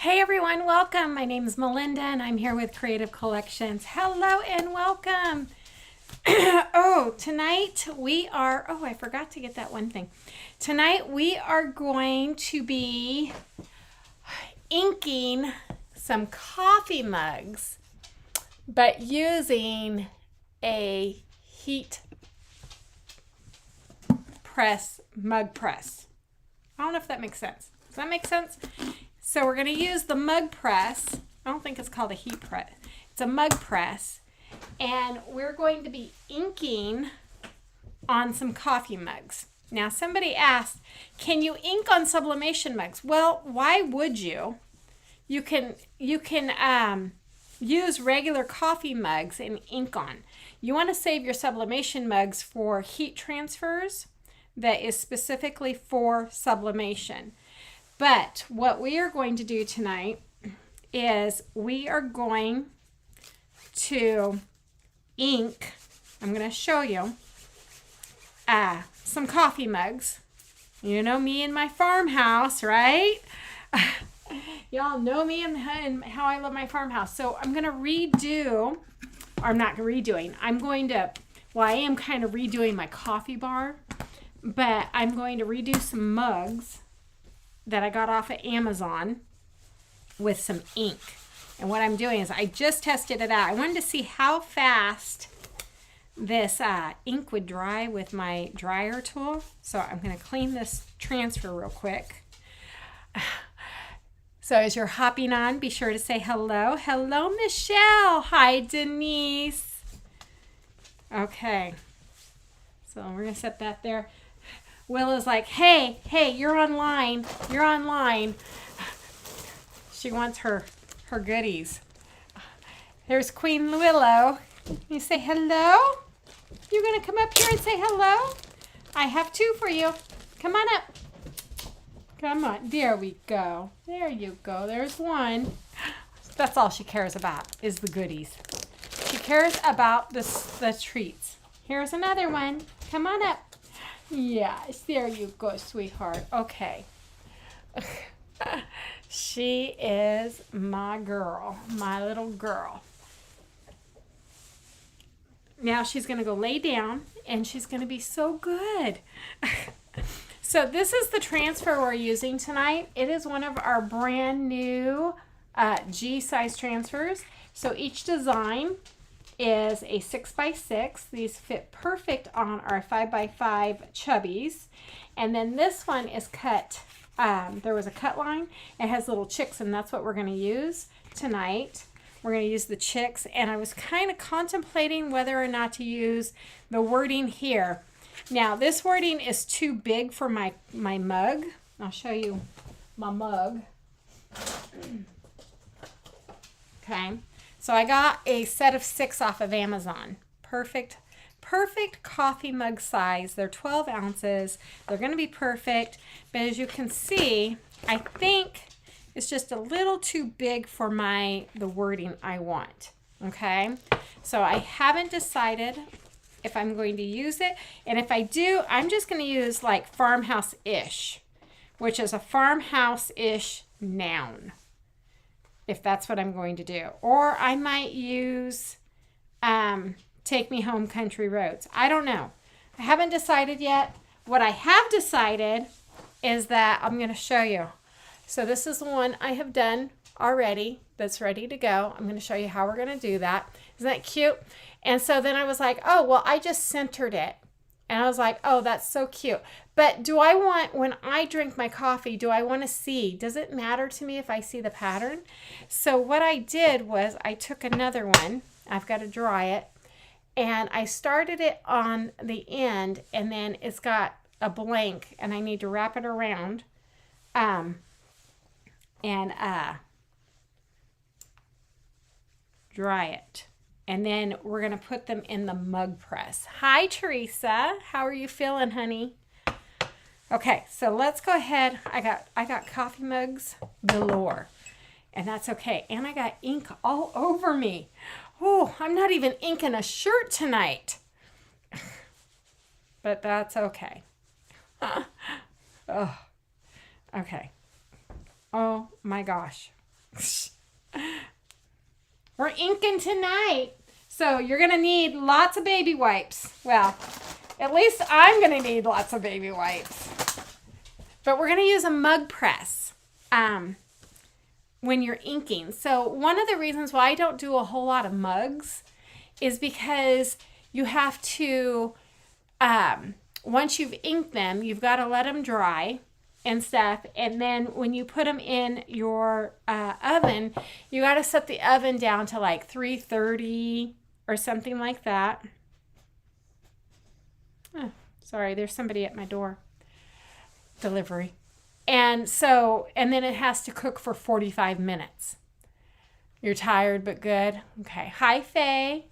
Hey everyone, welcome. My name is Melinda and I'm here with Creative Collections. Hello and welcome. Tonight I forgot to get that one thing. Tonight we are going to be inking some coffee mugs, but using a heat mug press. I don't know if that makes sense. Does that make sense? So we're going to use the mug press. I don't think it's called a heat press. It's a mug press. And we're going to be inking on some coffee mugs. Now somebody asked, can you ink on sublimation mugs? Well, why would you? You can use regular coffee mugs and ink on. You want to save your sublimation mugs for heat transfers that is specifically for sublimation. But what we are going to do tonight is we are going to ink, I'm going to show you some coffee mugs. You know me and my farmhouse, right? Y'all know me and how I love my farmhouse. So I'm going to redo, or I'm not redoing, I am kind of redoing my coffee bar, but I'm going to redo some mugs that I got off of Amazon with some ink. And what I'm doing is I just tested it out. I wanted to see how fast this ink would dry with my dryer tool. So I'm going to clean this transfer real quick. So as you're hopping on, be sure to say hello. Hello, Michelle. Hi, Denise. Okay. So we're going to set that there. Willa's like, hey, you're online. You're online. She wants her goodies. There's Queen Willow. You say hello? You're going to come up here and say hello? I have two for you. Come on up. Come on. There we go. There you go. There's one. That's all she cares about is the goodies. She cares about the treats. Here's another one. Come on up. Yes, there you go, sweetheart. Okay. She is my girl, my little girl. Now she's going to go lay down, and she's going to be so good. So this is the transfer we're using tonight. It is one of our brand new G-size transfers. So each design is a 6x6. These fit perfect on our 5x5 chubbies. And then this one is cut. There was a cut line. It has little chicks, and that's what we're going to use tonight. We're going to use the chicks, and I was kind of contemplating whether or not to use the wording here. Now, this wording is too big for my mug. I'll show you my mug. Okay. So I got a set of 6 off of Amazon. Perfect coffee mug size. They're 12 ounces. They're going to be perfect. But as you can see, I think it's just a little too big for the wording I want. Okay? So I haven't decided if I'm going to use it. And if I do, I'm just going to use like farmhouse-ish, which is a farmhouse-ish noun, if that's what I'm going to do. Or I might use Take Me Home Country Roads. I don't know. I haven't decided yet. What I have decided is that I'm going to show you. So this is the one I have done already that's ready to go. I'm going to show you how we're going to do that. Isn't that cute? And so then I was like, oh, well, I just centered it. And I was like, oh, that's so cute. But do I want, when I drink my coffee, do I want to see? Does it matter to me if I see the pattern? So what I did was I took another one. I've got to dry it. And I started it on the end, and then it's got a blank, and I need to wrap it around. Dry it. And then we're going to put them in the mug press. Hi, Teresa. How are you feeling, honey? Okay, so let's go ahead. I got coffee mugs galore, and that's okay. And I got ink all over me. Oh, I'm not even inking a shirt tonight. But that's okay. Oh, okay. Oh my gosh. We're inking tonight. So you're going to need lots of baby wipes. Well, at least I'm going to need lots of baby wipes. But we're going to use a mug press when you're inking. So one of the reasons why I don't do a whole lot of mugs is because you have to, once you've inked them, you've got to let them dry and stuff. And then when you put them in your oven, you got to set the oven down to like 330 or something like that. Oh, sorry, there's somebody at my door. Delivery. And so, and then it has to cook for 45 minutes. You're tired but good? Okay. Hi, Faye.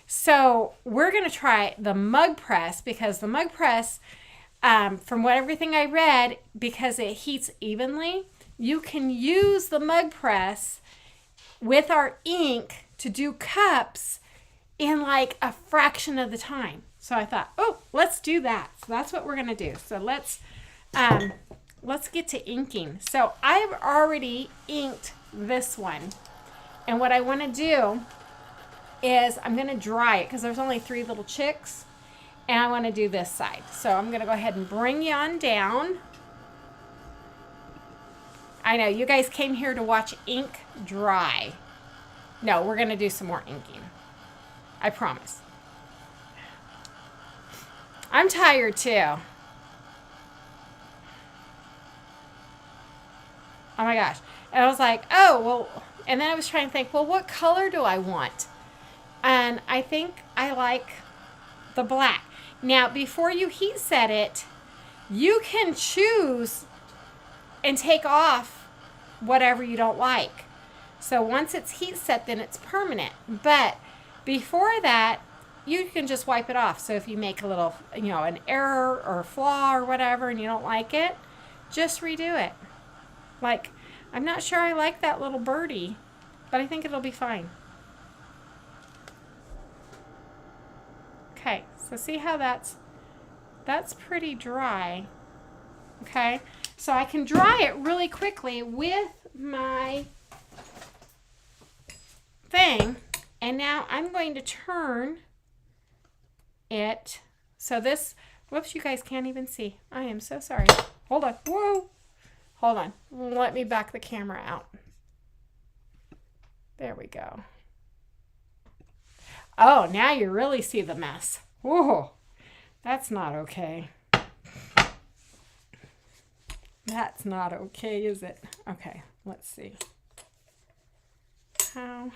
So we're going to try the mug press because the mug press, from everything I read, because it heats evenly, you can use the mug press with our ink to do cups in like a fraction of the time. So I thought, oh, let's do that. So that's what we're going to do. So let's get to inking. So I've already inked this one. And what I want to do is I'm going to dry it because there's only 3 little chicks. And I want to do this side. So I'm going to go ahead and bring you on down. I know, you guys came here to watch ink dry. No, we're going to do some more inking. I promise. I'm tired too. Oh my gosh. And I was like, oh, well, and then I was trying to think, well, what color do I want? And I think I like the black. Now, before you heat set it, you can choose and take off whatever you don't like. So once it's heat set, then it's permanent. But before that, you can just wipe it off. So if you make a little, an error or flaw or whatever and you don't like it, just redo it. Like, I'm not sure I like that little birdie, but I think it'll be fine. Okay, so see how that's pretty dry. Okay, so I can dry it really quickly with my thing. And now I'm going to turn it. So this, whoops, you guys can't even see. I am so sorry. Hold on. Whoa. Hold on. Let me back the camera out. There we go. Oh, now you really see the mess. Whoa. That's not okay. That's not okay, is it? Okay, let's see. How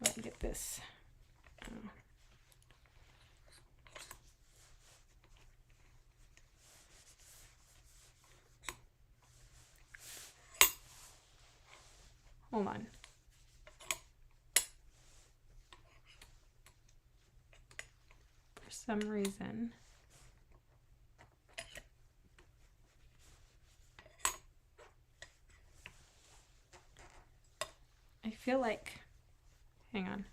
do I get this? Oh. Hold on. For some reason, I feel like, hang on,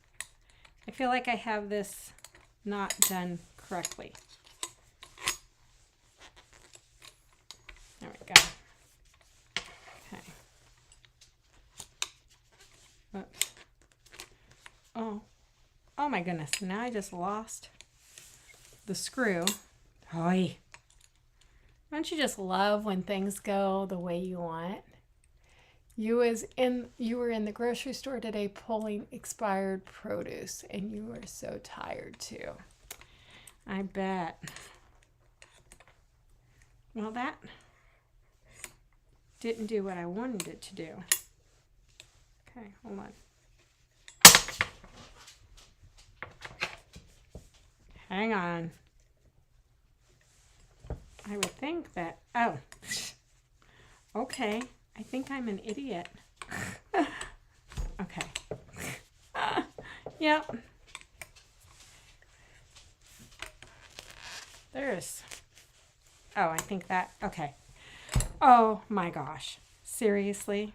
I feel like I have this not done correctly. There we go. Okay. Oops. Oh my goodness, now I just lost the screw. Oy. Don't you just love when things go the way you want? You were in the grocery store today pulling expired produce and you were so tired too. I bet. Well, that didn't do what I wanted it to do. Okay, hold on. Hang on. I would think that, oh, okay. I think I'm an idiot. Okay. Yep. There's, oh, I think that, okay. Oh my gosh. Seriously?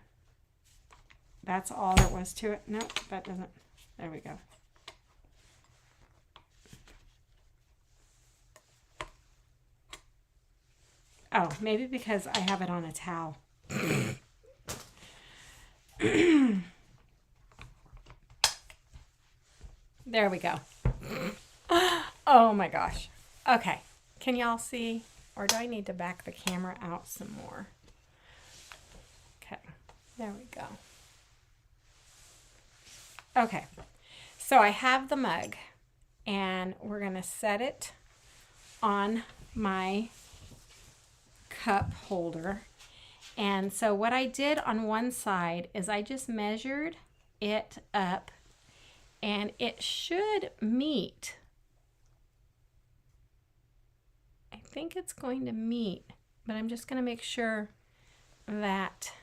That's all there was to it? Nope, that doesn't, there we go. Oh, maybe because I have it on a towel. There we go. Oh my gosh. Okay. Can y'all see? Or do I need to back the camera out some more? Okay. There we go. Okay. So I have the mug, and we're going to set it on my cup holder. And so what I did on one side is I just measured it up, and it should meet. I think it's going to meet, but I'm just going to make sure that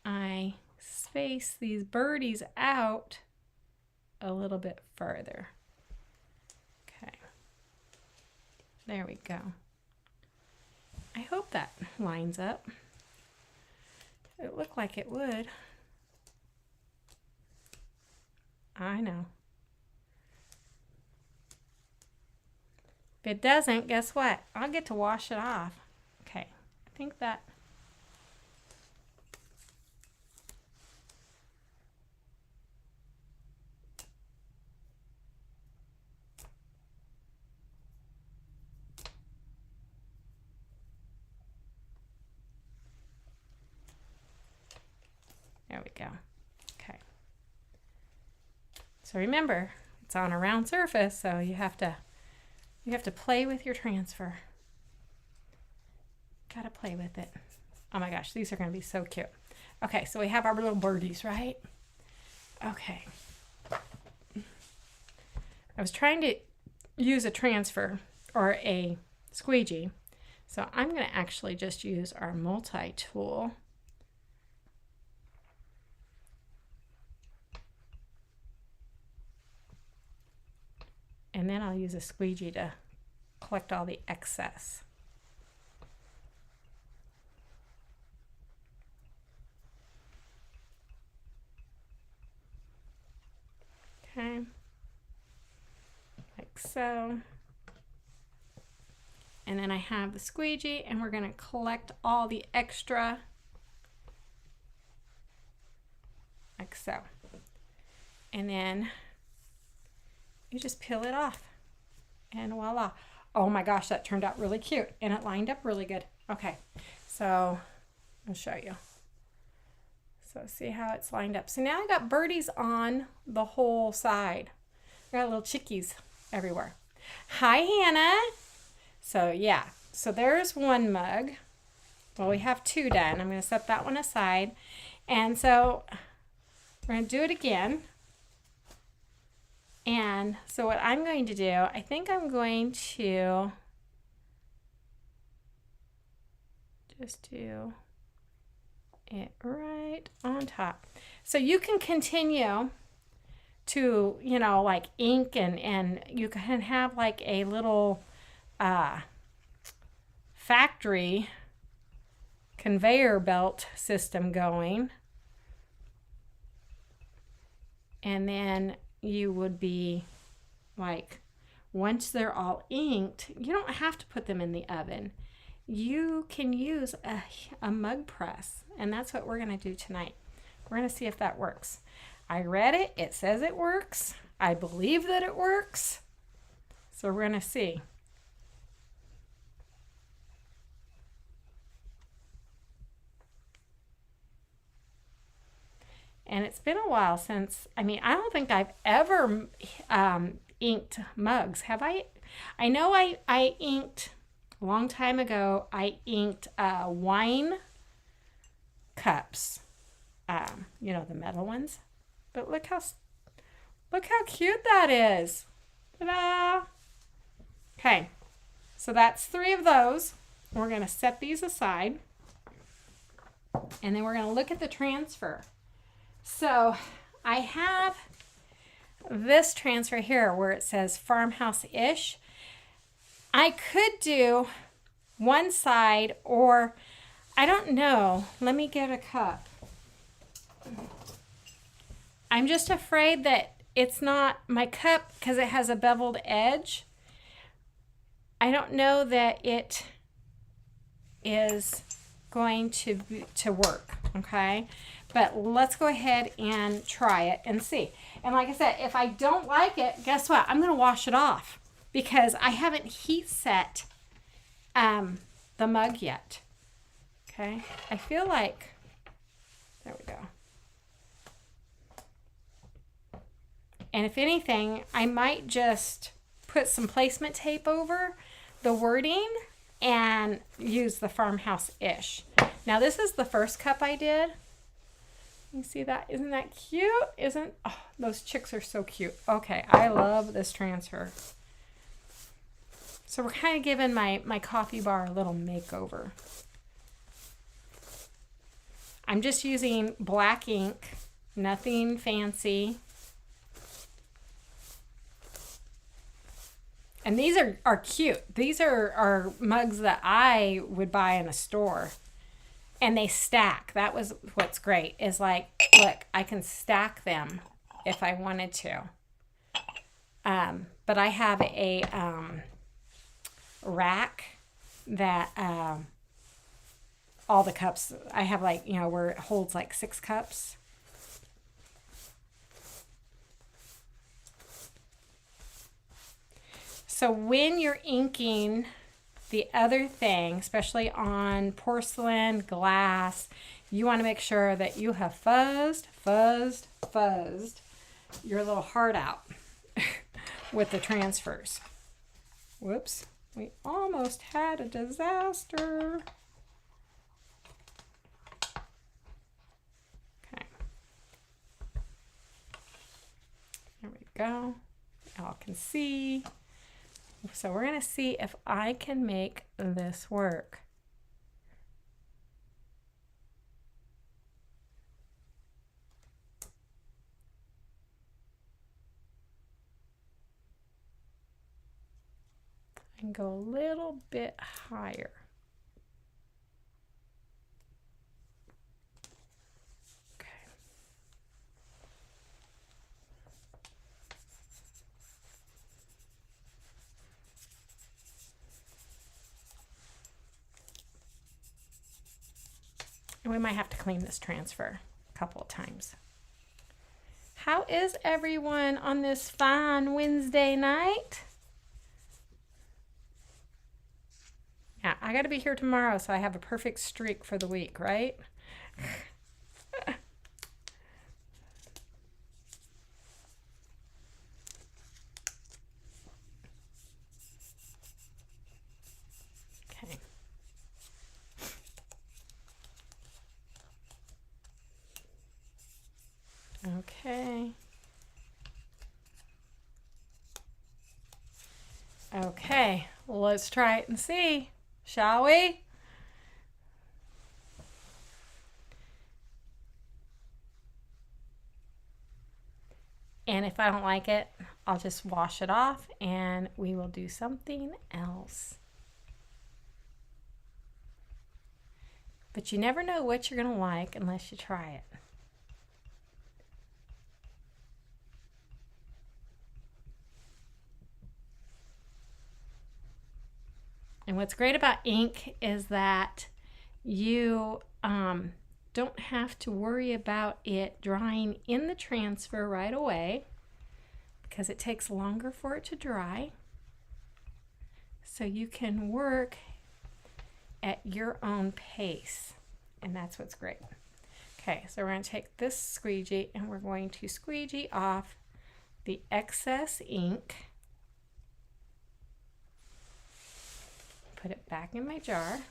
I space these birdies out a little bit further. Okay. There we go. I hope that lines up. It looked like it would. I know. If it doesn't, guess what? I'll get to wash it off. Okay, I think that. There we go. Okay. So remember, it's on a round surface, so you have to play with your transfer. Gotta play with it. Oh my gosh, these are gonna be so cute. Okay, so we have our little birdies, right? Okay. I was trying to use a transfer or a squeegee, so I'm gonna actually just use our multi-tool. And then I'll use a squeegee to collect all the excess. Okay, like so. And then I have the squeegee, and we're going to collect all the extra, like so. And then you just peel it off, and voila. Oh my gosh, that turned out really cute, and it lined up really good. Okay, so I'll show you. So see how it's lined up. So now I got birdies on the whole side. I got little chickies everywhere. Hi, Hannah. So yeah, so there's one mug. Well, we have two done. I'm going to set that one aside. And so we're going to do it again. And so what I'm going to do, I think I'm going to just do it right on top. So you can continue to, you know, like ink, and you can have like a little factory conveyor belt system going. And then you would be like, once they're all inked, you don't have to put them in the oven. You can use a mug press, and that's what we're going to do tonight. We're going to see if that works. I read it. It says it works. I believe that it works. So we're going to see. And it's been a while since, I mean, I don't think I've ever inked mugs. Have I? I know I inked, a long time ago, I inked wine cups. You know, the metal ones. But look how cute that is. Ta-da! Okay, so that's 3 of those. We're going to set these aside. And then we're going to look at the transfer. So I have this transfer here where it says farmhouse-ish. I could do one side, or I don't know. Let me get a cup. I'm just afraid that it's not my cup because it has a beveled edge. I don't know that it is going to work, okay? But let's go ahead and try it and see. And like I said, if I don't like it, guess what? I'm going to wash it off because I haven't heat set the mug yet. Okay, I feel like, there we go. And if anything, I might just put some placement tape over the wording and use the farmhouse-ish. Now this is the first cup I did. You see that? Isn't that cute? Oh, those chicks are so cute. Okay, I love this transfer. So we're kind of giving my coffee bar a little makeover. I'm just using black ink, nothing fancy. And these are cute. These are mugs that I would buy in a store. And they stack. That was what's great. Is like, look, I can stack them if I wanted to. But I have a rack that all the cups, I have like, you know, where it holds like 6 cups. So when you're inking the other thing, especially on porcelain, glass, you want to make sure that you have fuzzed your little heart out with the transfers. Whoops, we almost had a disaster. Okay. There we go. Y'all can see. So we're going to see if I can make this work. And go a little bit higher. Okay. And we might have to clean this transfer a couple of times. How is everyone on this fine Wednesday night? Yeah, I got to be here tomorrow, so I have a perfect streak for the week, right? Okay. Okay. Okay, let's try it and see. Shall we? And if I don't like it, I'll just wash it off and we will do something else. But you never know what you're going to like unless you try it. And what's great about ink is that you don't have to worry about it drying in the transfer right away because it takes longer for it to dry. So you can work at your own pace, and that's what's great. Okay, so we're going to take this squeegee and we're going to squeegee off the excess ink. Put it back in my jar.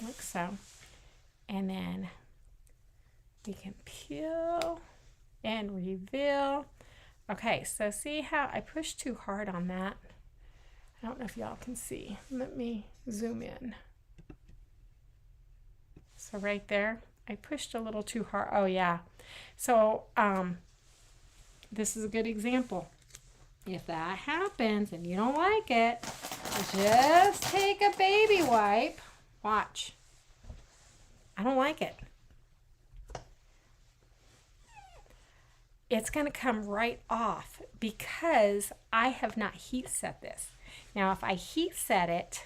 Like so. And then we can peel and reveal. Okay, so see how I pushed too hard on that? I don't know if y'all can see. Let me zoom in. So right there, I pushed a little too hard. Oh yeah. So this is a good example. If that happens and you don't like it, just take a baby wipe. Watch. I don't like it. it's going to come right off because I have not heat set this. Now, if I heat set it,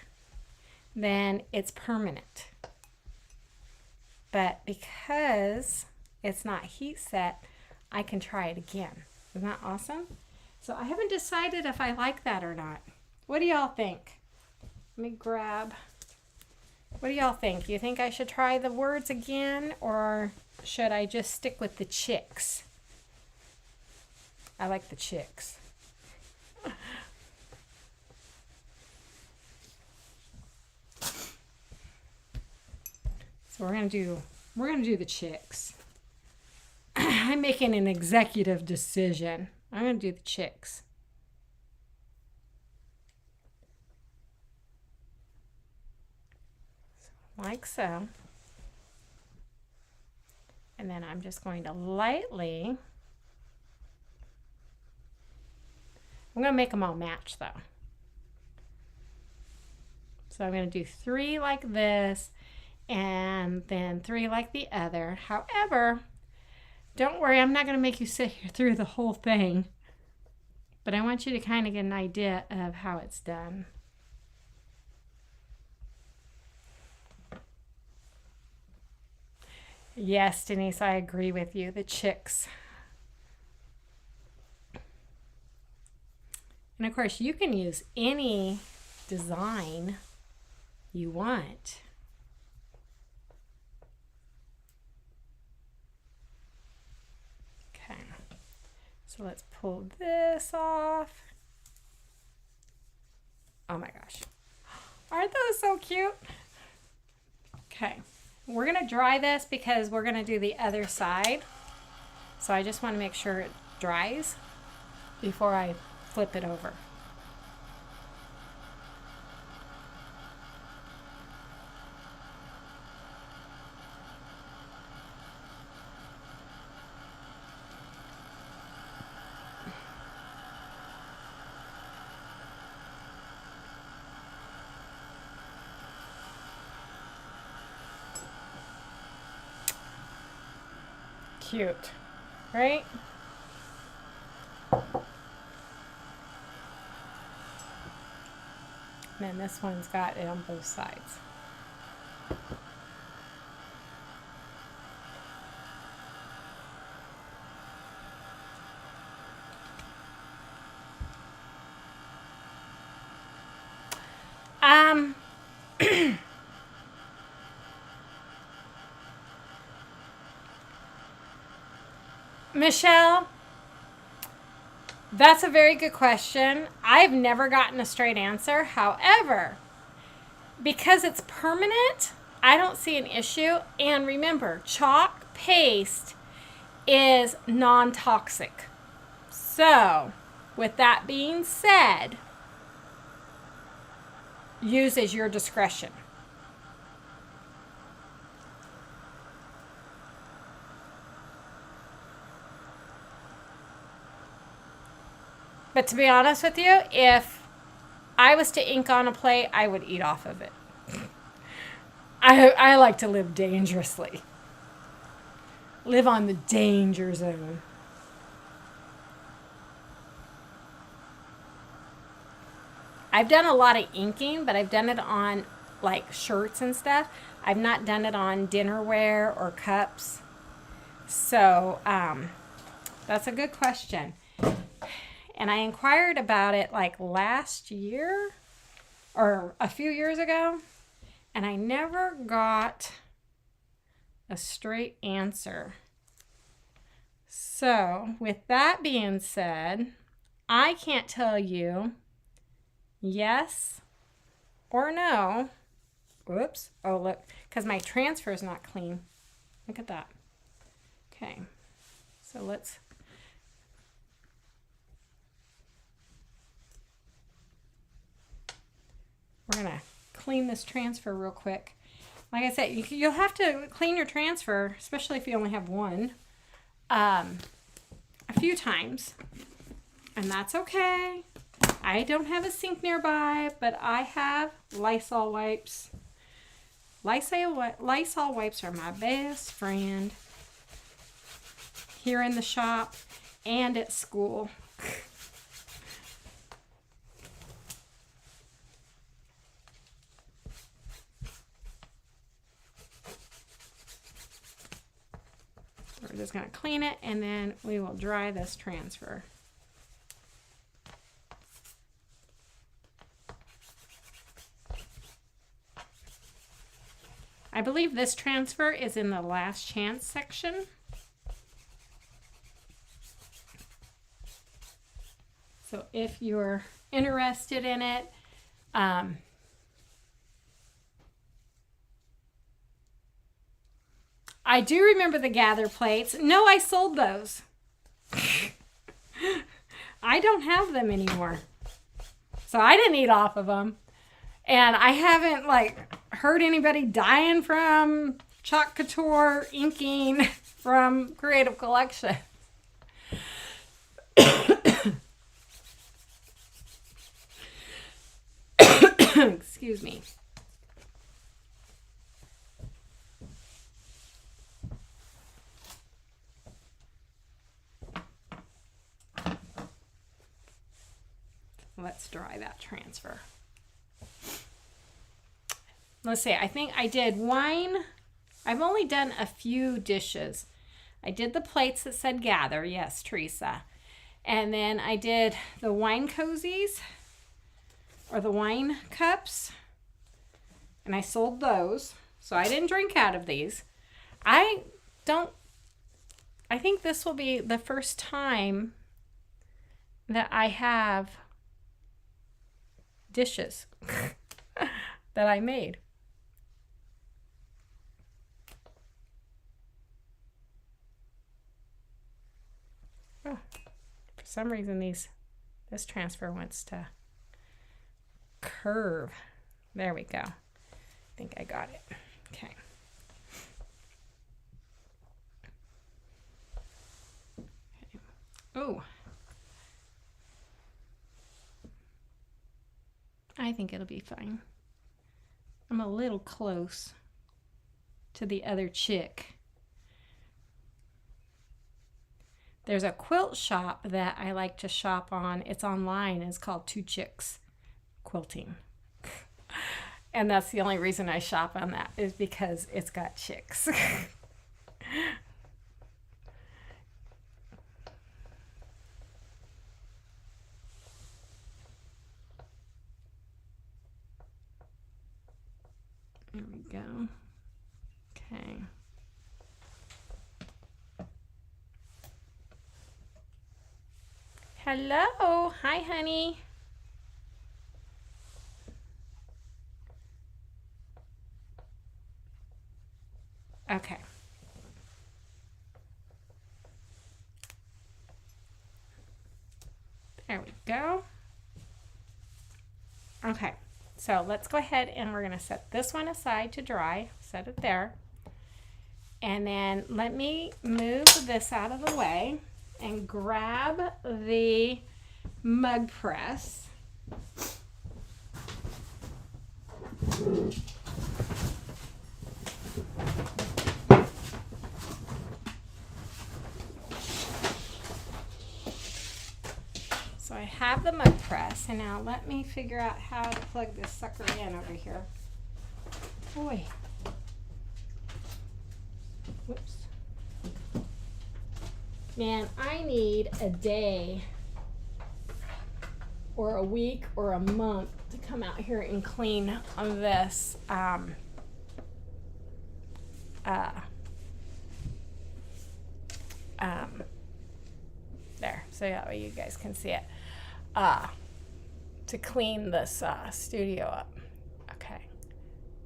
then it's permanent. But because it's not heat set, I can try it again. Isn't that awesome? So I haven't decided if I like that or not. What do y'all think? Let me grab. What do y'all think? You think I should try the words again, or should I just stick with the chicks? I like the chicks. So we're gonna do the chicks. I'm making an executive decision. I'm gonna do the chicks. Like so. And then I'm just going to lightly, I'm going to make them all match though. So I'm going to do 3 like this and then 3 like the other. However, don't worry, I'm not going to make you sit here through the whole thing, but I want you to kind of get an idea of how it's done. Yes, Denise, I agree with you. The chicks. And of course, you can use any design you want. Okay. So let's pull this off. Oh my gosh. Aren't those so cute? Okay. We're going to dry this because we're going to do the other side. So I just want to make sure it dries before I flip it over. Cute, right? And then this one's got it on both sides. Michelle, that's a very good question. I've never gotten a straight answer. However, because it's permanent, I don't see an issue. And remember, chalk paste is non-toxic. So, with that being said, use as your discretion. But to be honest with you, if I was to ink on a plate, I would eat off of it. I like to live dangerously. Live on the danger zone. I've done a lot of inking, but I've done it on like shirts and stuff. I've not done it on dinnerware or cups. So that's a good question. And I inquired about it like last year or a few years ago, and I never got a straight answer. So with that being said, I can't tell you yes or no. Whoops. Oh, look, because my transfer is not clean. Look at that. Okay. So let's... We're going to clean this transfer real quick. Like I said, you'll have to clean your transfer, especially if you only have one, a few times. And that's okay. I don't have a sink nearby, but I have Lysol wipes. Lysol wipes are my best friend here in the shop. and at school. We're just going to clean it, and then we will dry this transfer. I believe this transfer is in the last chance section. So if you're interested in it, I do remember the gather plates. No, I sold those. I don't have them anymore. So I didn't eat off of them. And I haven't heard anybody dying from Chalk Couture inking from Creative Collection. Excuse me. Let's dry that transfer. Let's see, I think I did wine. I've only done a few dishes. I did the plates that said gather. Yes, Teresa. And then I did the wine cozies or the wine cups. And I sold those. So I didn't drink out of these. I think this will be the first time that I have dishes that I made. Oh, for some reason this transfer wants to curve. There we go. I think I got it. Okay. Oh, I think it'll be fine. I'm a little close to the other chick. There's a quilt shop that I like to shop on. It's online. It's called Two Chicks Quilting. And that's the only reason I shop on that, is because it's got chicks. There we go. Okay. Hello. Hi, honey. Okay. There we go. Okay. So let's go ahead and we're going to set this one aside to dry. Set it there. And then let me move this out of the way and grab the mug press. So I have the mug press, and now let me figure out how to plug this sucker in over here. Boy. Whoops. Man, I need a day or a week or a month to come out here and clean on this there, so that way you guys can see it, to clean this studio up. Okay,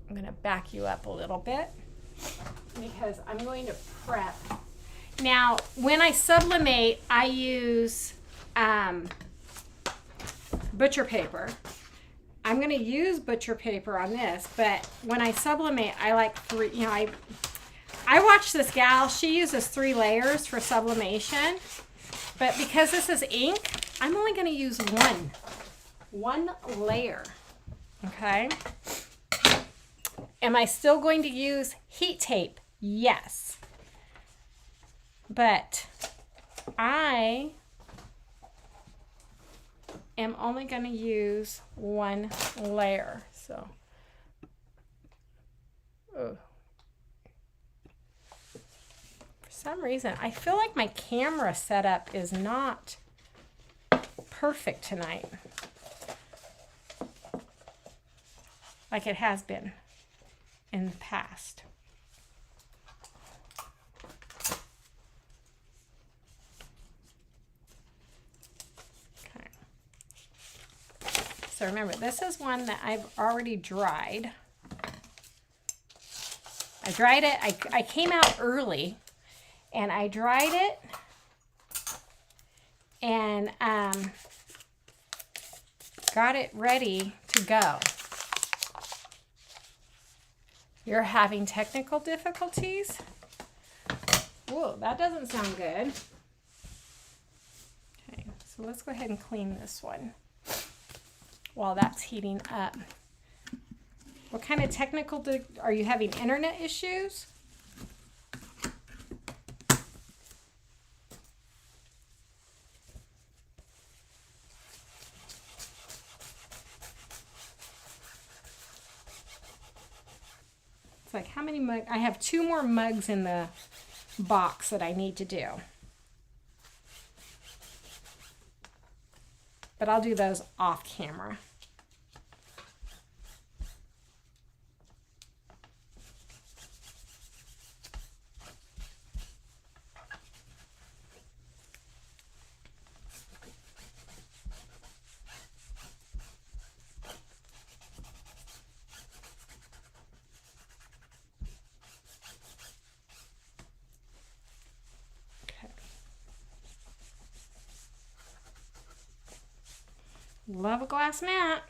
I'm gonna back you up a little bit because I'm going to prep. Now, when I sublimate, I use butcher paper. I'm going to use butcher paper on this, but when I sublimate, I like three, I watch this gal, she uses 3 layers for sublimation, but because this is ink, I'm only going to use one layer, okay? Am I still going to use heat tape? Yes. But I am only going to use one layer. So, for some reason, I feel like my camera setup is not perfect tonight, like it has been in the past. Okay. So remember, this is one that I've already dried. I dried it. I came out early and I dried it and got it ready to go. You're having technical difficulties? Whoa, that doesn't sound good. Okay, so let's go ahead and clean this one while that's heating up. What kind of technical, are you having internet issues? It's like, how many mugs? I have 2 more mugs in the box that I need to do. But I'll do those off camera. Love a glass mat.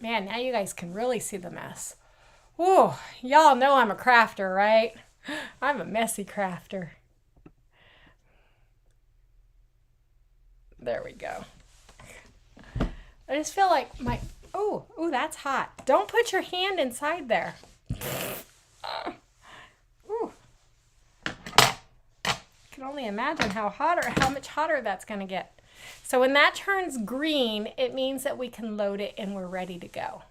Man, now you guys can really see the mess. Whoa, y'all know I'm a crafter, right? I'm a messy crafter. There we go. I just feel like my... Oh, that's hot. Don't put your hand inside there. Ooh. I can only imagine how much hotter that's going to get. So when that turns green, it means that we can load it and we're ready to go.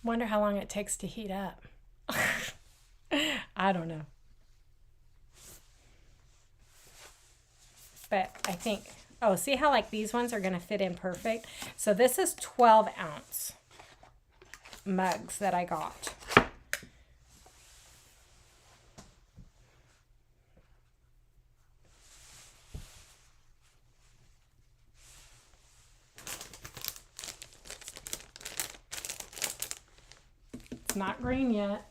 Wonder how long it takes to heat up. I don't know. But I think, oh, see how like these ones are going to fit in perfect? So this is 12-ounce mugs that I got. It's not green yet.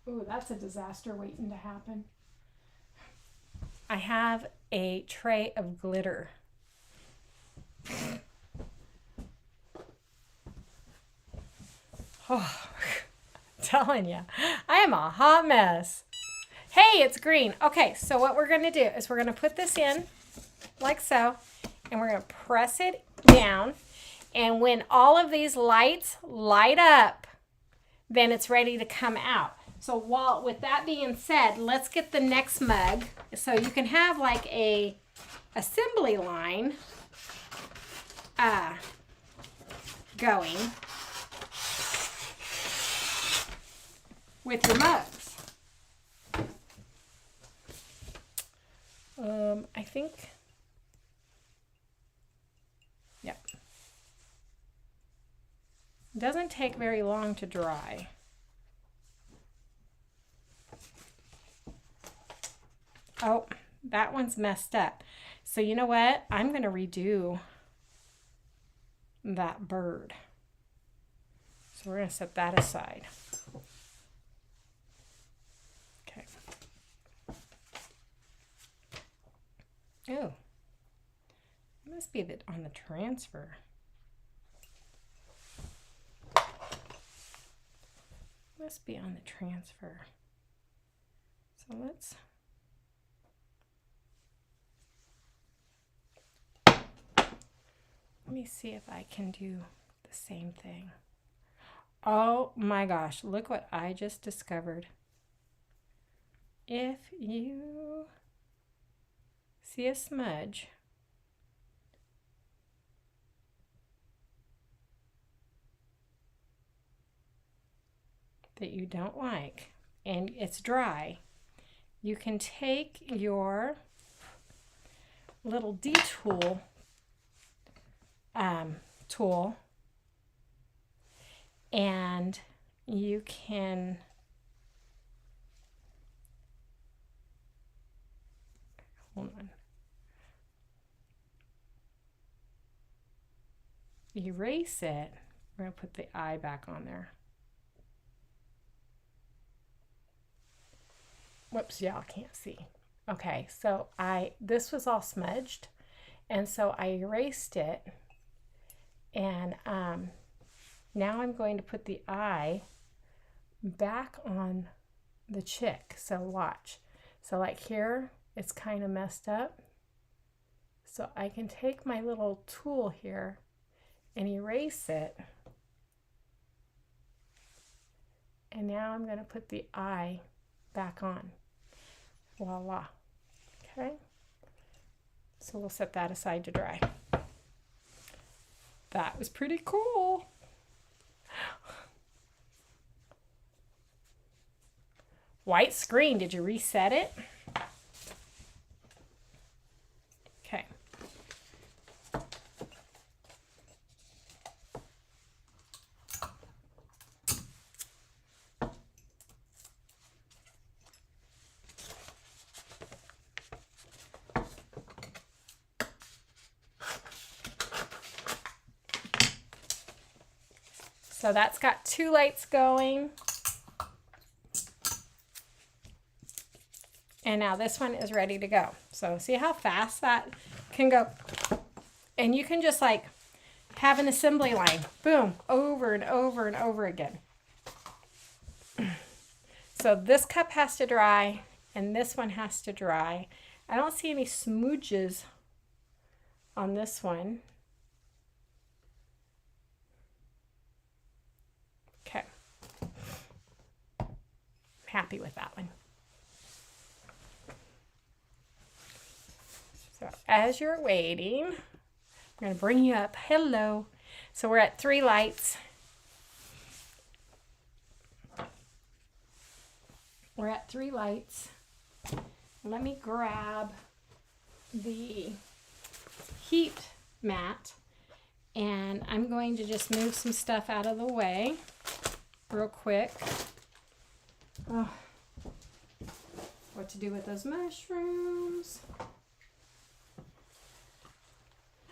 Ooh, that's a disaster waiting to happen. I have a tray of glitter. Oh, I'm telling you, I am a hot mess. Hey, it's green. Okay, so what we're going to do is we're going to put this in like so, and we're going to press it down. And when all of these lights light up, then it's ready to come out. So with that being said, let's get the next mug. So you can have like a assembly line going with your mugs. I think, yep. It doesn't take very long to dry. Oh, that one's messed up. So you know what? I'm going to redo that bird. So we're going to set that aside. Okay. Oh, it must be that on the transfer. Must be on the transfer. So let's let me see if I can do the same thing. Oh my gosh, look what I just discovered. If you see a smudge, that you don't like and it's dry, you can take your little D-tool tool and you can hold on, erase it. We're going to put the eye back on there. Whoops, y'all can't see. Okay, so this was all smudged, and so I erased it, and now I'm going to put the eye back on the chick. So watch. So like here, it's kind of messed up. So I can take my little tool here and erase it. And now I'm going to put the eye back on. Voila. Okay. So we'll set that aside to dry. That was pretty cool. White screen, did you reset it? Okay. So that's got 2 lights going. And now this one is ready to go. So see how fast that can go? And you can just like have an assembly line. Boom, over and over and over again. So this cup has to dry and this one has to dry. I don't see any smooches on this one. Okay. I'm happy with that one. So as you're waiting, I'm going to bring you up. Hello. So we're at 3 lights. We're at 3 lights. Let me grab the heat mat and I'm going to just move some stuff out of the way real quick. Oh, what to do with those mushrooms?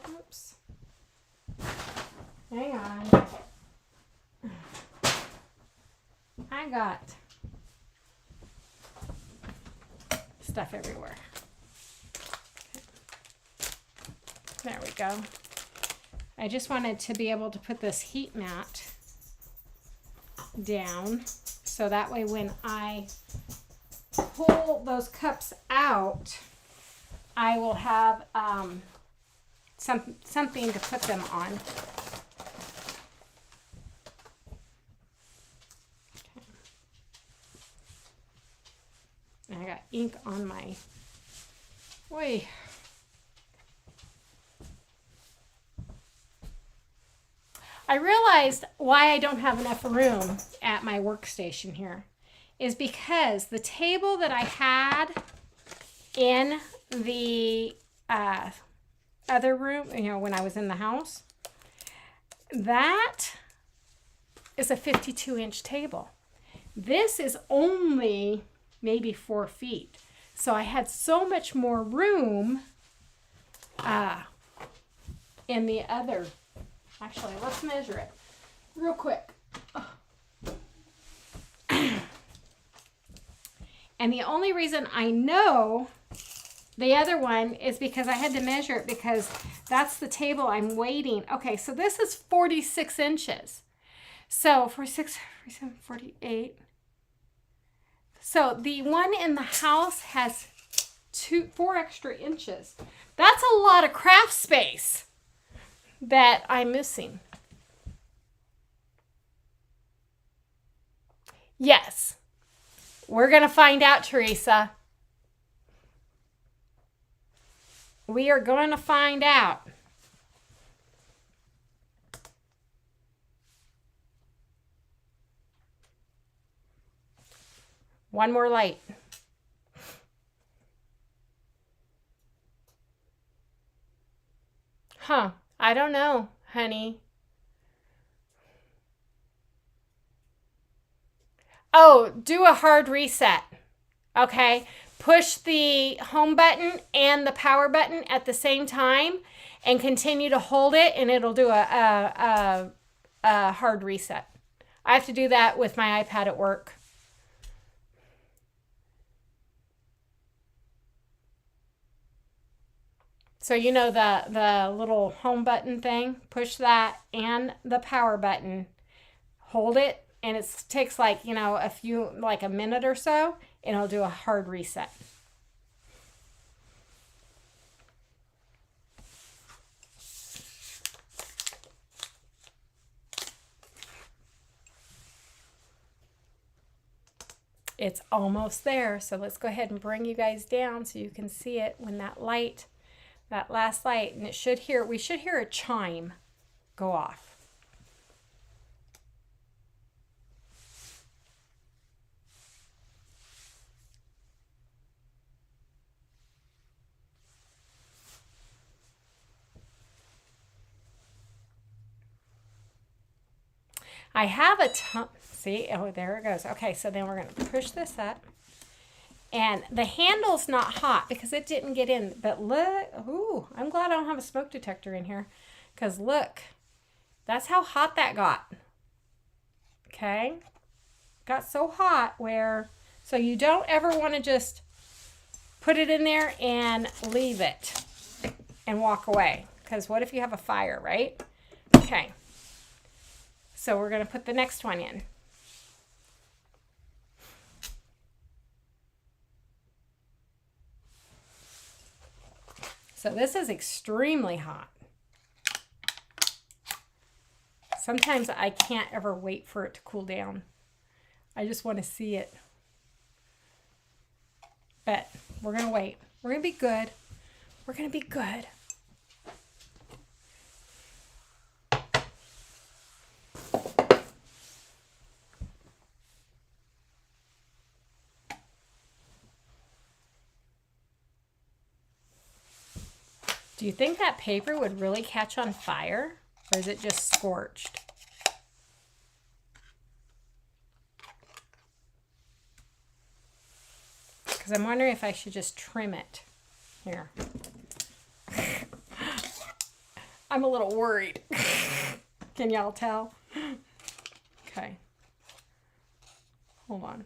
Oops. Hang on. I got stuff everywhere. There we go. I just wanted to be able to put this heat mat down so that way when I pull those cups out, I will have something to put them on. Okay. And I got ink on my way. I realized why I don't have enough room at my workstation here is because the table that I had in the other room, when I was in the house, that is a 52-inch table. This is only maybe 4 feet. So I had so much more room in the other. Actually, let's measure it real quick. And the only reason I know the other one is because I had to measure it because that's the table I'm waiting. Okay, so this is 46 inches. So 46, 47, 48. So the one in the house has 4 extra inches. That's a lot of craft space that I'm missing. Yes. We're going to find out, Teresa. We are going to find out. One more light. Huh. I don't know, honey. Oh, do a hard reset. Okay. Push the home button and the power button at the same time and continue to hold it, and it'll do a hard reset. I have to do that with my iPad at work. So you know the little home button thing, push that and the power button, hold it, and it takes like, a minute or so, and it'll do a hard reset. It's almost there, so let's go ahead and bring you guys down so you can see it when that last light, and we should hear a chime go off. I have a ton. See, oh, there it goes. Okay, so then we're going to push this up. And the handle's not hot because it didn't get in. But look, ooh, I'm glad I don't have a smoke detector in here. Because look, that's how hot that got. Okay? Got so hot so you don't ever want to just put it in there and leave it and walk away. Because what if you have a fire, right? Okay. So we're going to put the next one in. So this is extremely hot. Sometimes I can't ever wait for it to cool down. I just want to see it. But we're going to wait. We're going to be good. We're going to be good. Do you think that paper would really catch on fire? Or is it just scorched? Because I'm wondering if I should just trim it. Here. I'm a little worried. Can y'all tell? Okay. Hold on.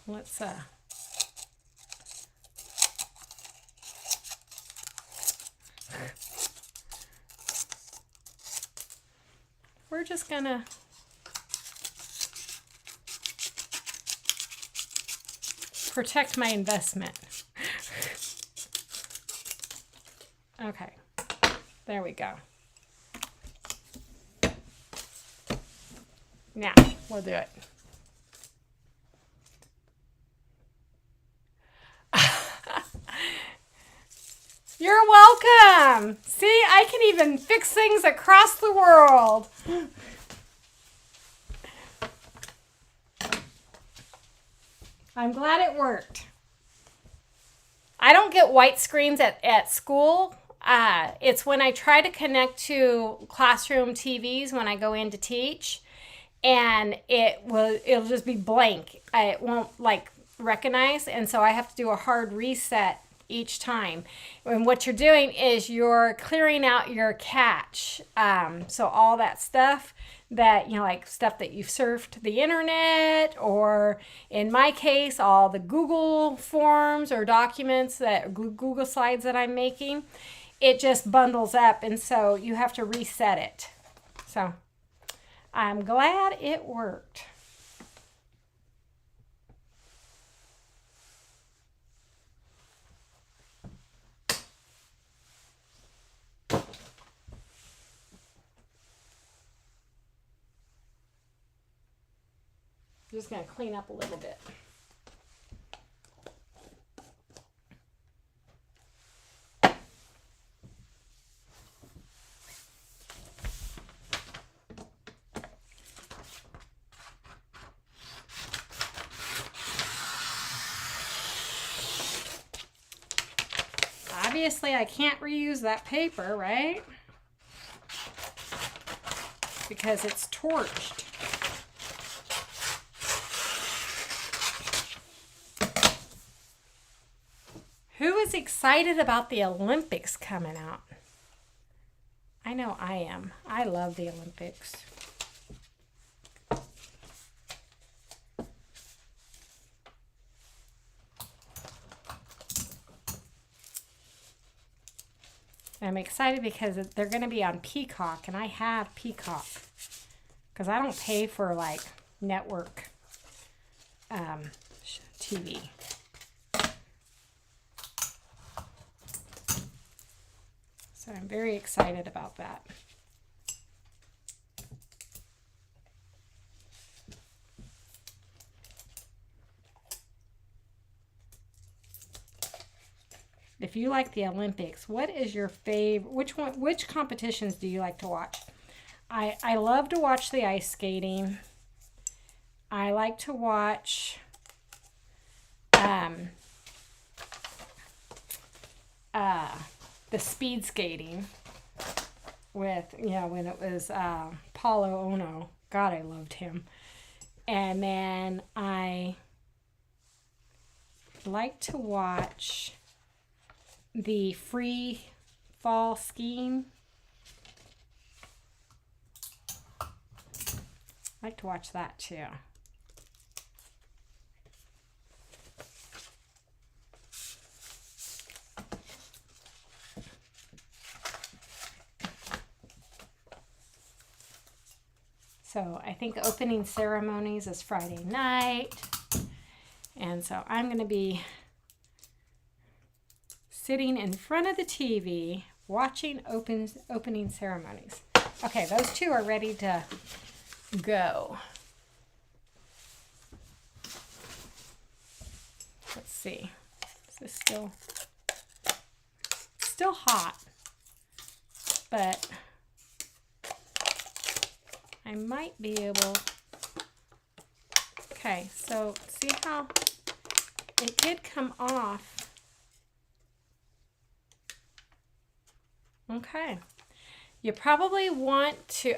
Let's we're just gonna protect my investment. Okay, there we go. Now we'll do it. You're welcome. See, I can even fix things across the world. I'm glad it worked. I don't get white screens at school. It's when I try to connect to classroom TVs when I go in to teach, and it'll just be blank. It won't like recognize, and so I have to do a hard reset each time. And what you're doing is you're clearing out your cache. So all that stuff that, like stuff that you've surfed the internet, or in my case, all the Google forms or documents that Google slides that I'm making, it just bundles up. And so you have to reset it. So I'm glad it worked. I'm just going to clean up a little bit. Obviously, I can't reuse that paper, right? Because it's torched. Who is excited about the Olympics coming out? I know I am. I love the Olympics. I'm excited because they're going to be on Peacock, and I have Peacock because I don't pay for like network TV. So I'm very excited about that. If you like the Olympics, what is your favorite? Which competitions do you like to watch? I love to watch the ice skating. I like to watch the speed skating with, when it was Paulo Ono. God, I loved him. And then I like to watch the free fall skiing. I like to watch that too. So I think opening ceremonies is Friday night. And so I'm going to be sitting in front of the TV watching opening ceremonies. Okay, those two are ready to go. Let's see. Is this still hot? But I might be able. Okay, so see how it did come off. Okay, you probably want to,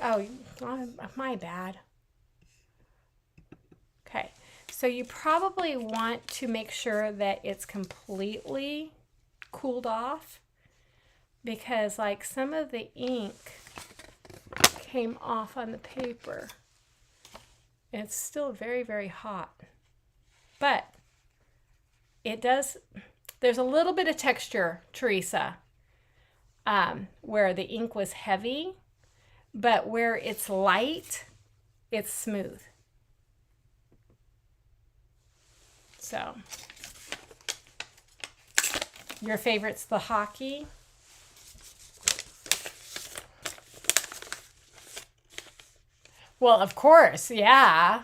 my bad. Okay, so you probably want to make sure that it's completely cooled off, because like some of the ink came off on the paper. It's still very, very hot, but it does, there's a little bit of texture, Teresa, where the ink was heavy, but where it's light, it's smooth. So, your favorite's the hockey. Well, of course, yeah.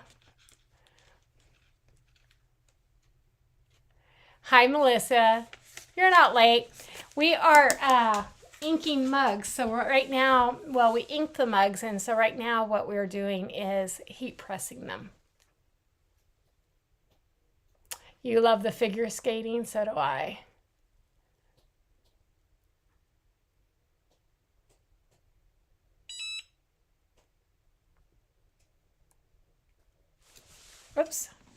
Hi, Melissa. You're not late. We are inking mugs. So right now, well, we inked the mugs, and so right now what we're doing is heat pressing them. You love the figure skating, so do I.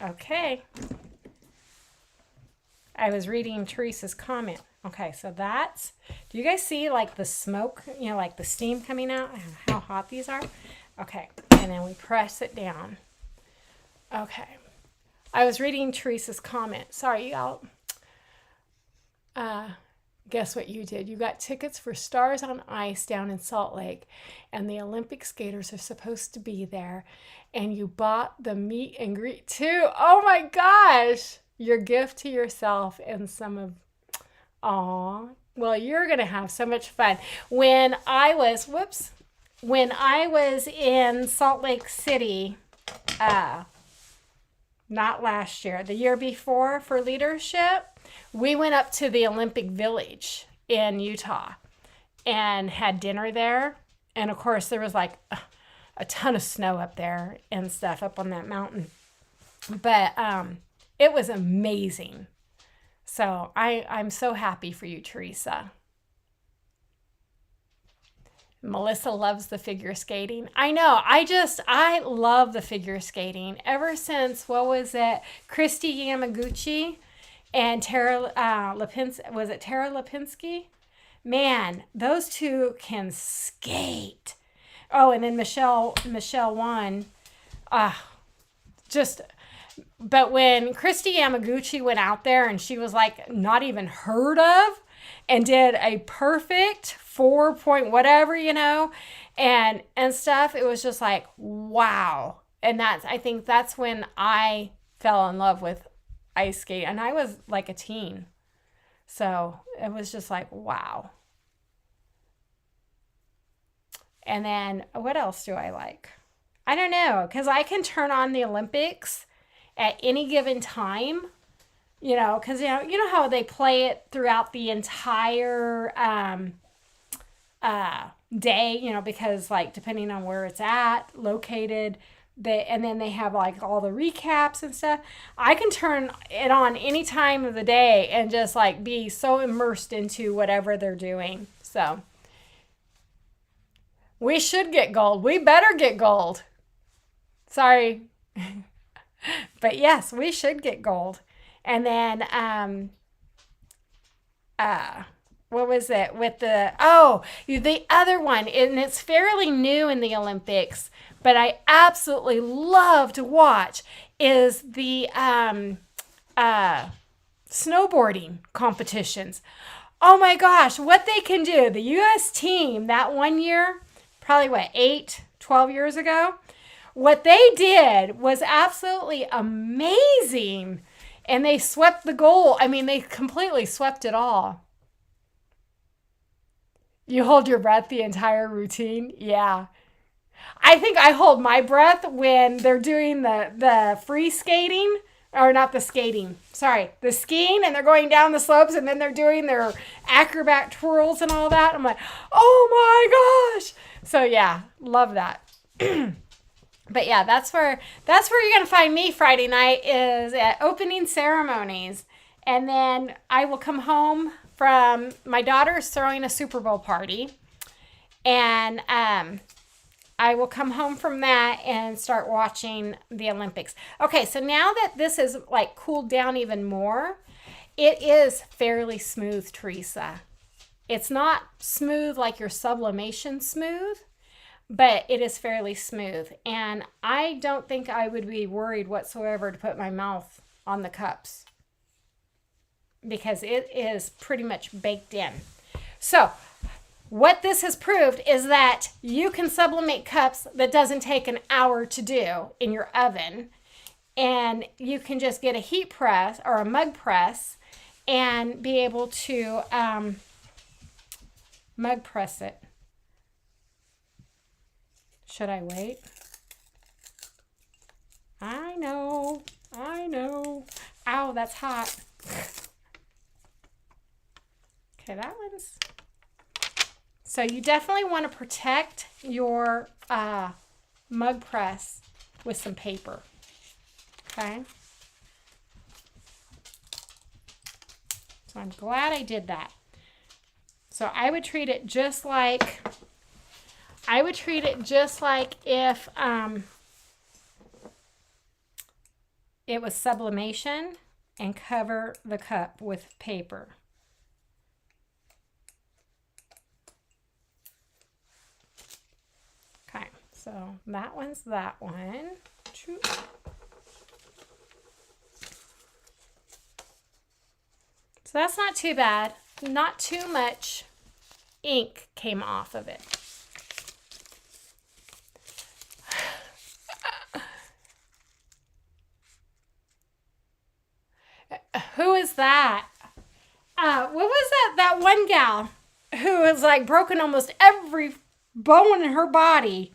Okay. I was reading Teresa's comment. Okay, so that's, do you guys see like the smoke, like the steam coming out, how hot these are? Okay, and then we press it down. Okay. I was reading Teresa's comment. Sorry, y'all. Guess what you did? You got tickets for Stars on Ice down in Salt Lake, and the Olympic skaters are supposed to be there, and you bought the meet and greet too. Oh my gosh! Your gift to yourself and some of, aw, well, you're gonna have so much fun. When I was in Salt Lake City, not last year, the year before for leadership, we went up to the Olympic Village in Utah and had dinner there. And of course, there was like a ton of snow up there and stuff up on that mountain. But it was amazing. So I'm so happy for you, Teresa. Melissa loves the figure skating. I know. I love the figure skating. Ever since, what was it? Christy Yamaguchi and Tara was it Tara Lipinski? Man, those two can skate. Oh, and then Michelle won. But when Christy Yamaguchi went out there and she was like not even heard of and did a perfect 4 point whatever, and stuff, it was just like, wow. And I think that's when I fell in love with ice skating, and I was like a teen. So it was just like, wow. And then what else do I like? I don't know, because I can turn on the Olympics at any given time, because you know how they play it throughout the entire day, because like depending on where it's located, and then they have like all the recaps and stuff. I can turn it on any time of the day and just like be so immersed into whatever they're doing. So we should get gold. We better get gold. Sorry. But yes, we should get gold. And then what was it with the other one, and it's fairly new in the Olympics, but I absolutely love to watch, is the snowboarding competitions. Oh my gosh, what they can do. The U.S. team that one year, probably 12 years ago, what they did was absolutely amazing. And they swept the goal. I mean, they completely swept it all. You hold your breath the entire routine? Yeah. I think I hold my breath when they're doing the free skating, or not the skating, sorry, the skiing, and they're going down the slopes, and then they're doing their acrobat twirls and all that. I'm like, oh my gosh. So yeah, love that. But yeah, that's where you're going to find me Friday night, is at opening ceremonies. And then I will come home from, my daughter's throwing a Super Bowl party. And I will come home from that and start watching the Olympics. Okay, so now that this is like cooled down even more, it is fairly smooth, Teresa. It's not smooth like your sublimation smooth, but it is fairly smooth. And I don't think I would be worried whatsoever to put my mouth on the cups, because it is pretty much baked in. So what this has proved is that you can sublimate cups that doesn't take an hour to do in your oven. And you can just get a heat press or a mug press and be able to mug press it. Should I wait? I know. Ow, that's hot. Okay, that one's... So you definitely want to protect your mug press with some paper. Okay? So I'm glad I did that. So I would treat it just like... if it with sublimation and cover the cup with paper. Okay, so that one's that one. So that's not too bad. Not too much ink came off of it. Who is that? What was that one gal who was like broken almost every bone in her body?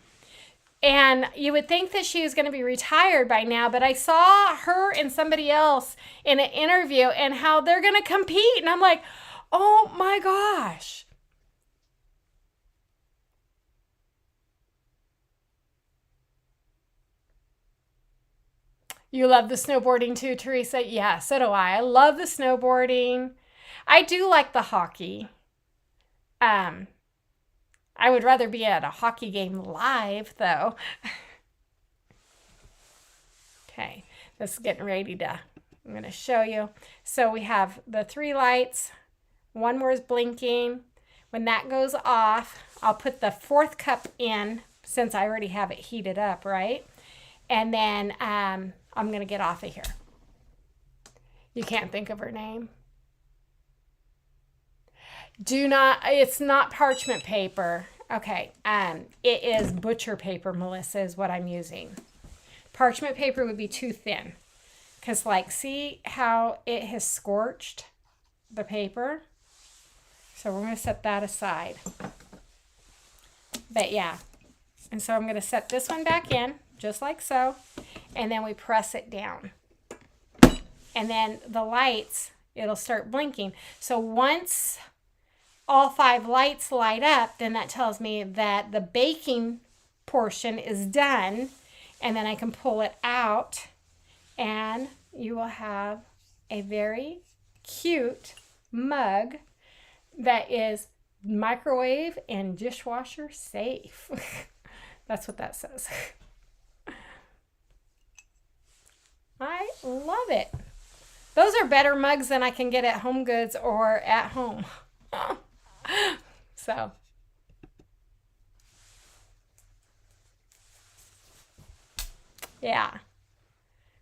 And you would think that she was going to be retired by now, but I saw her and somebody else in an interview and how they're going to compete. And I'm like, oh my gosh. You love the snowboarding too, Teresa? Yeah, so do I. I love the snowboarding. I do like the hockey. I would rather be at a hockey game live, though. Okay, this is getting ready to, I'm going to show you. So we have the 3 lights. One more is blinking. When that goes off, I'll put the 4th cup in since I already have it heated up, right? And then I'm going to get off of here. You can't think of her name. It's not parchment paper. Okay, it is butcher paper, Melissa, is what I'm using. Parchment paper would be too thin. Because, like, see how it has scorched the paper? So we're going to set that aside. But, yeah. And so I'm going to set this one back in, just like so. And then we press it down. And then the lights, it'll start blinking. So once all 5 lights light up, then that tells me that the baking portion is done, and then I can pull it out, and you will have a very cute mug that is microwave and dishwasher safe. That's what that says. I love it. Those are better mugs than I can get at Home Goods or at home. So, yeah.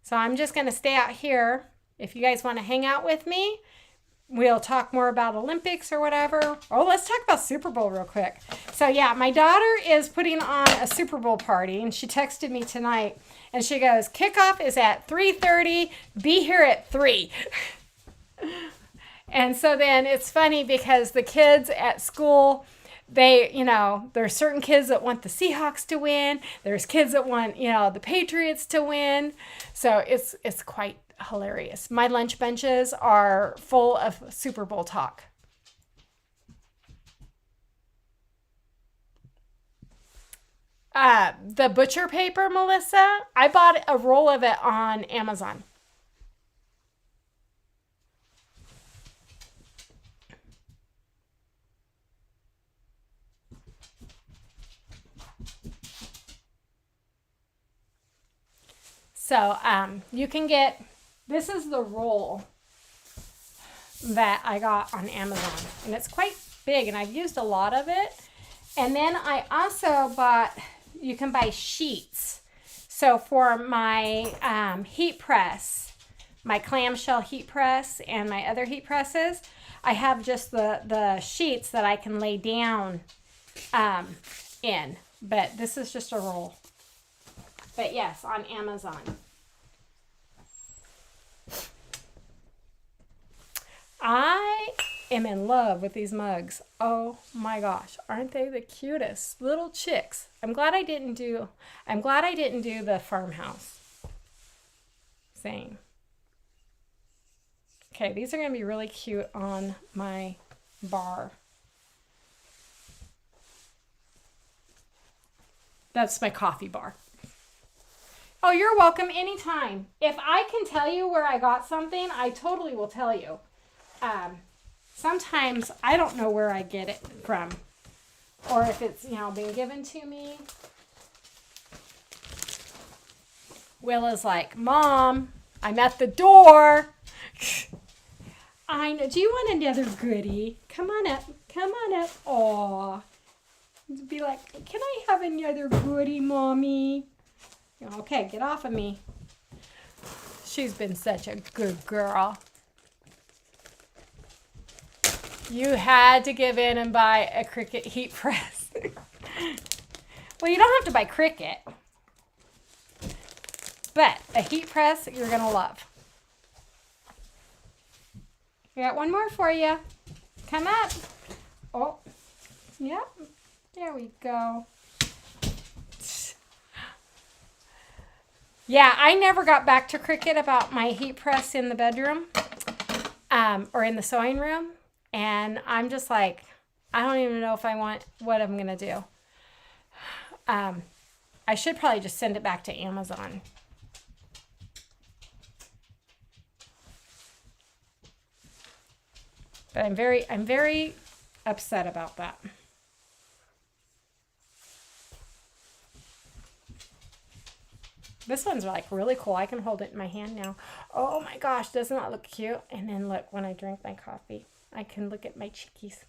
So I'm just going to stay out here. If you guys want to hang out with me, we'll talk more about Olympics or whatever. Oh, let's talk about Super Bowl real quick. So, yeah, my daughter is putting on a Super Bowl party, and she texted me tonight, and she goes, kickoff is at 3:30. Be here at 3. And so then it's funny because the kids at school, there's certain kids that want the Seahawks to win. There's kids that want, the Patriots to win. So it's quite hilarious. My lunch bunches are full of Super Bowl talk. The butcher paper, Melissa, I bought a roll of it on Amazon. So you can get, this is the roll that I got on Amazon. And it's quite big, and I've used a lot of it. And then I also bought, you can buy sheets. So for my heat press, my clamshell heat press and my other heat presses, I have just the sheets that I can lay down in. But this is just a roll. But yes, on Amazon. I am in love with these mugs. Oh my gosh, aren't they the cutest little chicks? I'm glad I didn't do the farmhouse thing. Okay, these are going to be really cute on my bar. That's my coffee bar. Oh, you're welcome anytime. If I can tell you where I got something, I totally will tell you. Sometimes I don't know where I get it from, or if it's, been given to me. Will is like, Mom, I'm at the door. I know. Do you want another goodie? Come on up. Come on up. Aw. Be like, can I have another goodie, Mommy? Okay, get off of me. She's been such a good girl. You had to give in and buy a Cricut heat press. Well, you don't have to buy Cricut. But a heat press you're going to love. I got one more for you. Come up. Oh, yep. There we go. Yeah, I never got back to Cricut about my heat press in the bedroom or in the sewing room. And I'm just like, I don't even know if I want what I'm going to do. I should probably just send it back to Amazon. But I'm very upset about that. This one's like really cool. I can hold it in my hand now. Oh my gosh, doesn't that look cute? And then look, when I drink my coffee, I can look at my cheekies.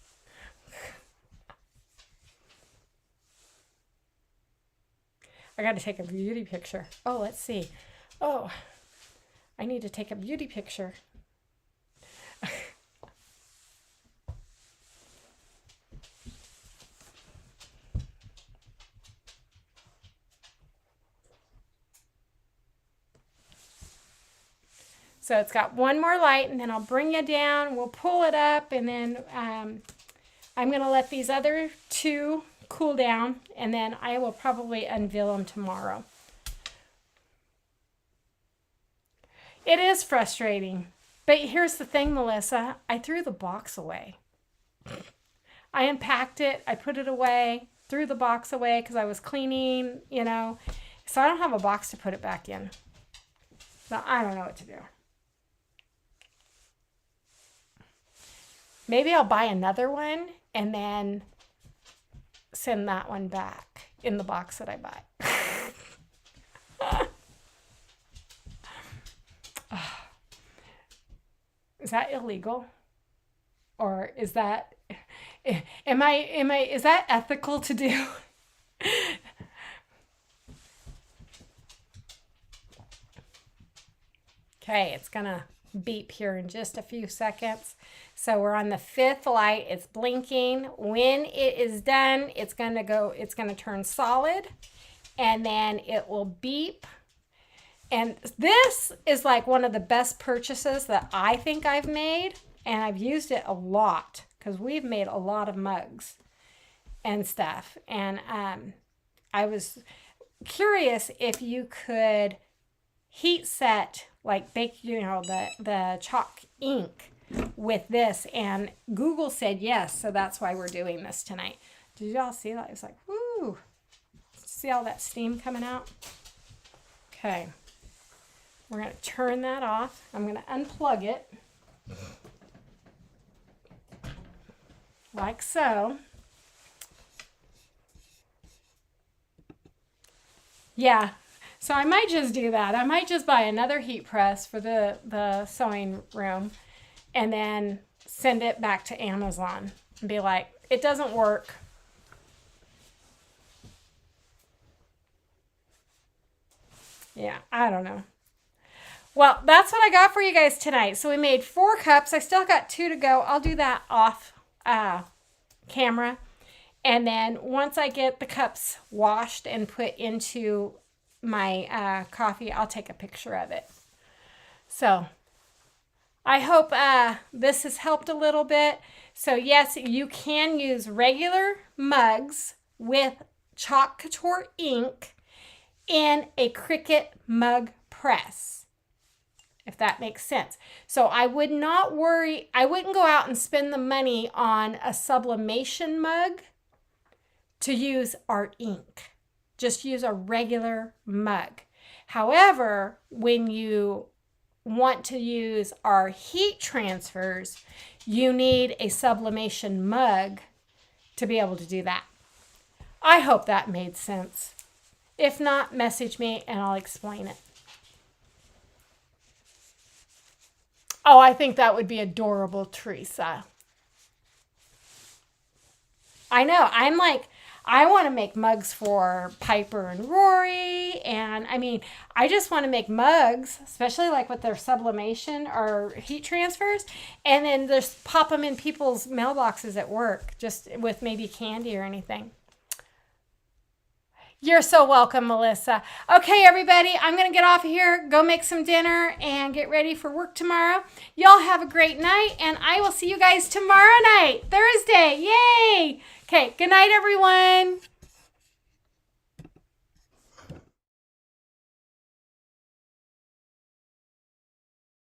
I got to take a beauty picture. Oh, let's see. Oh, I need to take a beauty picture. So it's got one more light, and then I'll bring you down. We'll pull it up, and then I'm going to let these other two cool down, and then I will probably unveil them tomorrow. It is frustrating, but here's the thing, Melissa. I threw the box away. I unpacked it. I put it away, threw the box away because I was cleaning, you know. So I don't have a box to put it back in. So I don't know what to do. Maybe I'll buy another one and then send that one back in the box that I buy. Is that illegal? Or is that, is that ethical to do? Okay, it's gonna beep here in just a few seconds. So we're on the 5th light. It's blinking. When it is done, it's gonna turn solid, and then it will beep. And this is like one of the best purchases that I think I've made, and I've used it a lot because we've made a lot of mugs and stuff. And I was curious if you could heat set, like bake, you know, the chalk ink with this, and Google said yes, so that's why we're doing this tonight. Did y'all see that? It was like, woo! See all that steam coming out? Okay. We're going to turn that off. I'm going to unplug it. Like so. Yeah. So I might just do that. I might just buy another heat press for the sewing room and then send it back to Amazon and be like, it doesn't work. Yeah, I don't know. Well, that's what I got for you guys tonight. So we made 4 cups. I still got 2 to go. I'll do that off camera. And then once I get the cups washed and put into my coffee, I'll take a picture of it. So I hope this has helped a little bit. So yes, you can use regular mugs with chalk couture ink in a Cricut mug press, if that makes sense. So I would not worry. I wouldn't go out and spend the money on a sublimation mug to use art ink. Just use a regular mug. However, when you want to use our heat transfers, you need a sublimation mug to be able to do that. I hope that made sense. If not, message me and I'll explain it. Oh, I think that would be adorable, Teresa. I know. I'm like, I want to make mugs for Piper and Rory. And I mean, I just want to make mugs, especially like with their sublimation or heat transfers. And then just pop them in people's mailboxes at work, just with maybe candy or anything. You're so welcome, Melissa. Okay, everybody, I'm going to get off of here, go make some dinner, and get ready for work tomorrow. Y'all have a great night, and I will see you guys tomorrow night, Thursday. Yay! Okay, good night, everyone.